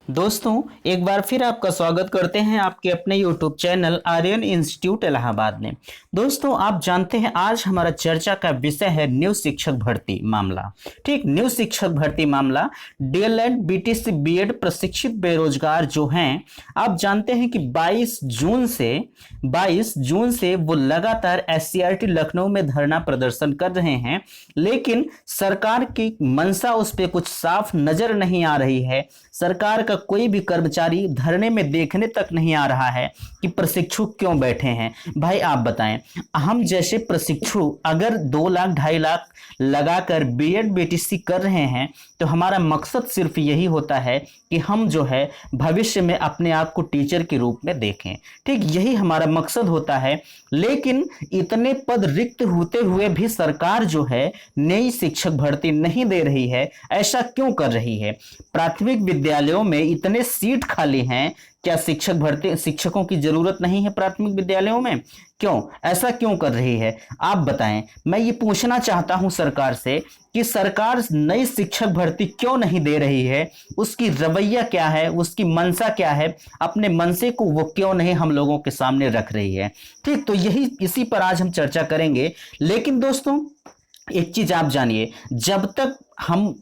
दोस्तों, एक बार फिर आपका स्वागत करते हैं आपके अपने YouTube channel Aryan Institute Allahabad में। दोस्तों, आप जानते हैं आज हमारा चर्चा का विषय है न्यू शिक्षक भर्ती मामला। ठीक, न्यू शिक्षक भर्ती मामला। डीएलएड बीटीसी बीएड प्रशिक्षित बेरोजगार जो हैं, आप जानते हैं कि 22 जून से वो लगातार एससीईआरटी लखनऊ में धरना प्रदर्शन कर रहे हैं, लेकिन सरकार की मंशा उस पर कुछ साफ नजर नहीं आ रही है। सरकार का कोई भी कर्मचारी धरने में देखने तक नहीं आ रहा है कि प्रशिक्षु क्यों बैठे हैं। भाई आप बताएं, हम जैसे प्रशिक्षु अगर 2 लाख 2.5 लाख लगाकर बीएड बीटीसी कर रहे हैं तो हमारा मकसद सिर्फ यही होता है कि हम जो है भविष्य में अपने आप को टीचर के रूप में देखें। ठीक, यही हमारा मकसद होता है। लेकिन इतने पद रिक्त होते हुए भी सरकार जो है नई शिक्षक भर्ती नहीं दे रही है। ऐसा क्यों कर रही है? प्राथमिक विद्यालयों में इतने सीट खाली हैं, क्या शिक्षकों की जरूरत नहीं है प्राथमिक विद्यालयों में? क्यों ऐसा क्यों कर रही है? आप बताएं। मैं ये पूछना चाहता हूं सरकार से कि सरकार नई शिक्षक भर्ती क्यों नहीं दे रही है, उसकी रवैया क्या है, उसकी मंशा क्या है, अपने मनसे को वो क्यों नहीं हम लोगों के सामने रख रही है। ठीक, तो इसी पर आज हम चर्चा करेंगे। लेकिन दोस्तों, एक चीज आप जानिए, जब तक हम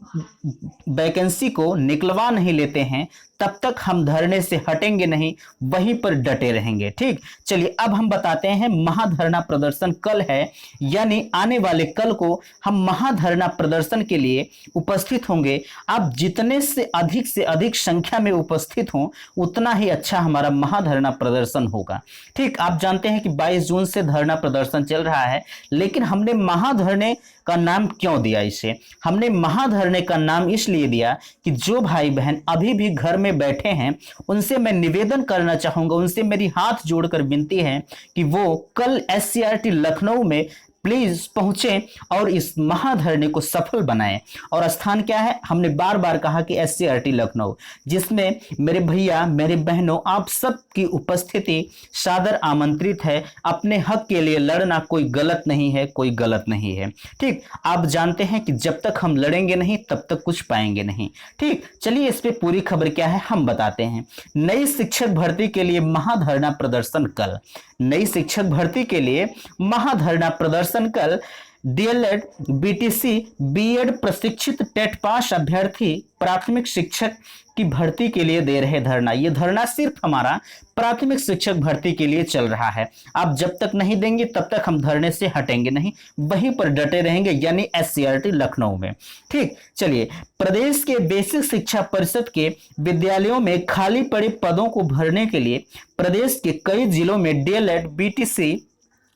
वैकेंसी को निकलवा नहीं लेते हैं तब तक हम धरने से हटेंगे नहीं, वहीं पर डटे रहेंगे। ठीक, चलिए अब हम बताते हैं महाधरना प्रदर्शन कल है, यानी आने वाले कल को हम महाधरना प्रदर्शन के लिए उपस्थित होंगे। आप जितने से अधिक संख्या में उपस्थित हों उतना ही अच्छा हमारा महाधरना प्रदर्शन होगा। ठीक, आप जानते हैं कि 22 जून से धरना प्रदर्शन चल रहा है, लेकिन हमने महाधरने का नाम क्यों दिया इसे? हमने महाधरने का नाम इसलिए दिया कि जो भाई बहन अभी भी घर में बैठे हैं उनसे मैं निवेदन करना चाहूंगा, उनसे मेरी हाथ जोड़कर विनती है कि वो कल एससीईआरटी लखनऊ में प्लीज पहुंचे और इस महाधरने को सफल बनाएं। और स्थान क्या है? हमने बार बार कहा कि एससीईआरटी लखनऊ, जिसमें मेरे भैया मेरे बहनों आप सबकी उपस्थिति सादर आमंत्रित है। अपने हक के लिए लड़ना कोई गलत नहीं है, कोई गलत नहीं है। ठीक, आप जानते हैं कि जब तक हम लड़ेंगे नहीं तब तक कुछ पाएंगे नहीं। ठीक, चलिए इस पे पूरी खबर क्या है हम बताते हैं। नई शिक्षक भर्ती के लिए महाधरना प्रदर्शन कल। नई शिक्षक भर्ती के लिए महाधरना प्रदर्शन कल। डीएलएड बीटीसी बीएड प्रशिक्षित टेट पास अभ्यर्थी प्राथमिक शिक्षक की भर्ती के लिए दे रहे धरना। यह धरना सिर्फ हमारा प्राथमिक शिक्षक भर्ती के लिए चल रहा है। आप जब तक नहीं देंगे तब तक हम धरने से हटेंगे नहीं, वहीं पर डटे रहेंगे, यानी एससीईआरटी लखनऊ में। ठीक, चलिए, प्रदेश के बेसिक शिक्षा परिषद के विद्यालयों में खाली पड़े पदों को भरने के लिए प्रदेश के कई जिलों में डीएलएड बीटीसी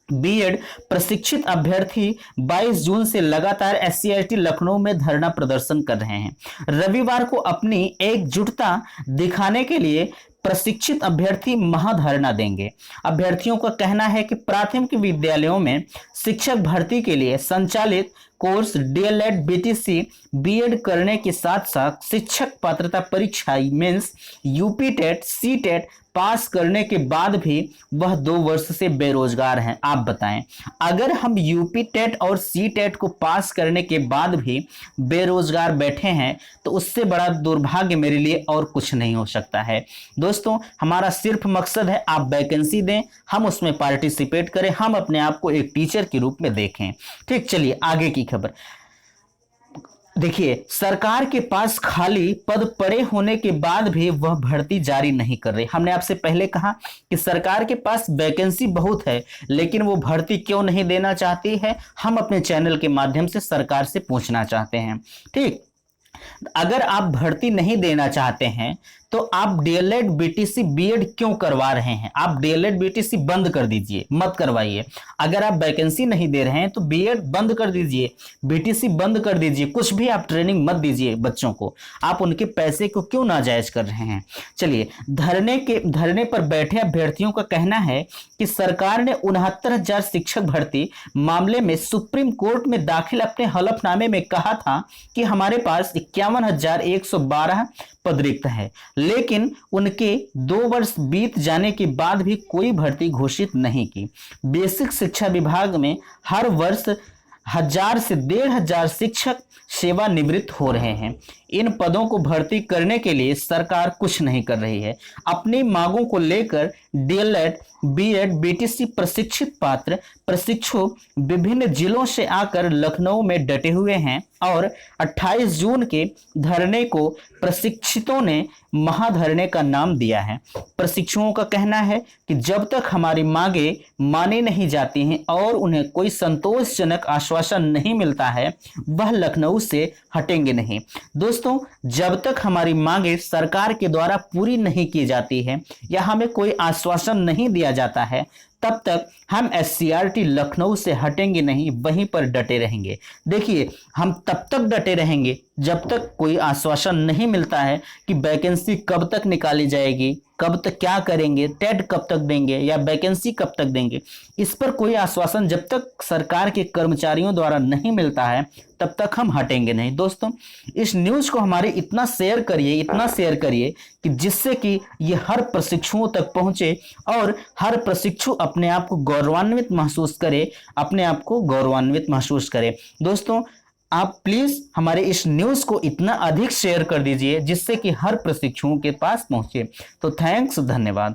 बीएड प्रशिक्षित अभ्यर्थी 22 जून से लगातार एससीईआरटी लखनऊ में धरना प्रदर्शन कर रहे हैं। रविवार को अपनी एकजुटता दिखाने के लिए प्रशिक्षित अभ्यर्थी महाधरना देंगे। अभ्यर्थियों का कहना है कि प्राथमिक विद्यालयों में शिक्षक भर्ती के लिए संचालित कोर्स डीएलएड बीटीसी बीएड करने के साथ साथ शिक्षक पात्रता परीक्षा mains UP TET C TET pass करने के बाद भी वह 2 वर्ष से बेरोजगार हैं। आप बताएं, अगर हम यूपी टेट और सी टेट को पास करने के बाद भी बेरोजगार बैठे हैं तो उससे बड़ा दुर्भाग्य मेरे लिए और कुछ नहीं हो सकता है। दोस्तों, हमारा सिर्फ मकसद है आप वैकेंसी दें, हम उसमें पार्टिसिपेट करें, हम अपने आप को एक टीचर के रूप में देखें। ठीक, चलिए आगे की खबर देखिए। सरकार के पास खाली पद पड़े होने के बाद भी वह भर्ती जारी नहीं कर रही। हमने आपसे पहले कहा कि सरकार के पास वैकेंसी बहुत है, लेकिन वो भर्ती क्यों नहीं देना चाहती है? हम अपने चैनल के माध्यम से सरकार से पूछना चाहते हैं। ठीक, अगर आप भर्ती नहीं देना चाहते हैं तो आप डीएलएड बीटीसी बीएड क्यों करवा रहे हैं? आप डीएलएड बीटीसी बंद कर दीजिए, मत करवाइए। अगर आप वैकेंसी नहीं दे रहे हैं तो बीएड बंद कर दीजिए, बीटीसी बंद कर दीजिए, कुछ भी आप ट्रेनिंग मत दीजिए बच्चों को। आप उनके पैसे को क्यों नाजायज कर रहे हैं? चलिए, धरने पर बैठे अभ्यर्थियों का कहना है कि सरकार ने 69,000 शिक्षक भर्ती मामले में सुप्रीम कोर्ट में दाखिल अपने हलफनामे में कहा था कि हमारे पास 51,112 पद रिक्त है, लेकिन उनके 2 वर्ष बीत जाने के बाद भी कोई भर्ती घोषित नहीं की। बेसिक शिक्षा विभाग में हर वर्ष 1000 से 1500 शिक्षक सेवानिवृत्त हो रहे हैं। इन पदों को भर्ती करने के लिए सरकार कुछ नहीं कर रही है। अपनी मांगों को लेकर डीएलएड, बीएड, बीटीसी प्रशिक्षित पात्र प्रशिक्षु विभिन्न जिलों से आकर लखनऊ में डटे हुए हैं और 28 जून के धरने को प्रशिक्षितों ने महाधरने का नाम दिया है। प्रशिक्षुओं का कहना है कि जब तक हमारी मांगे मानी नहीं जाती हैं और उन्हें कोई संतोषजनक आश्वासन नहीं मिलता है, वह लखनऊ से हटेंगे नहीं। दोस्तों, जब तक हमारी मांगे सरकार के द्वारा पूरी नहीं की जाती है या हमें कोई आश्वासन नहीं दिया जाता है, तब तक हम एससीईआरटी लखनऊ से हटेंगे नहीं, वहीं पर डटे रहेंगे। देखिए, हम तब तक डटे रहेंगे जब तक कोई आश्वासन नहीं मिलता है कि वैकेंसी कब तक निकाली जाएगी, कब तक क्या करेंगे, टेट कब तक देंगे या वैकेंसी कब तक देंगे। इस पर कोई आश्वासन जब तक सरकार के कर्मचारियों द्वारा नहीं मिलता है, तब तक हम हटेंगे नहीं। दोस्तों, इस न्यूज को हमारे इतना शेयर करिए कि जिससे कि ये हर प्रशिक्षुओं तक पहुंचे और हर प्रशिक्षु अपने आप को गौरवान्वित महसूस करे। दोस्तों, आप प्लीज हमारे इस न्यूज को इतना अधिक शेयर कर दीजिए जिससे कि हर प्रशिक्षुओं के पास पहुंचे। तो थैंक्स, धन्यवाद।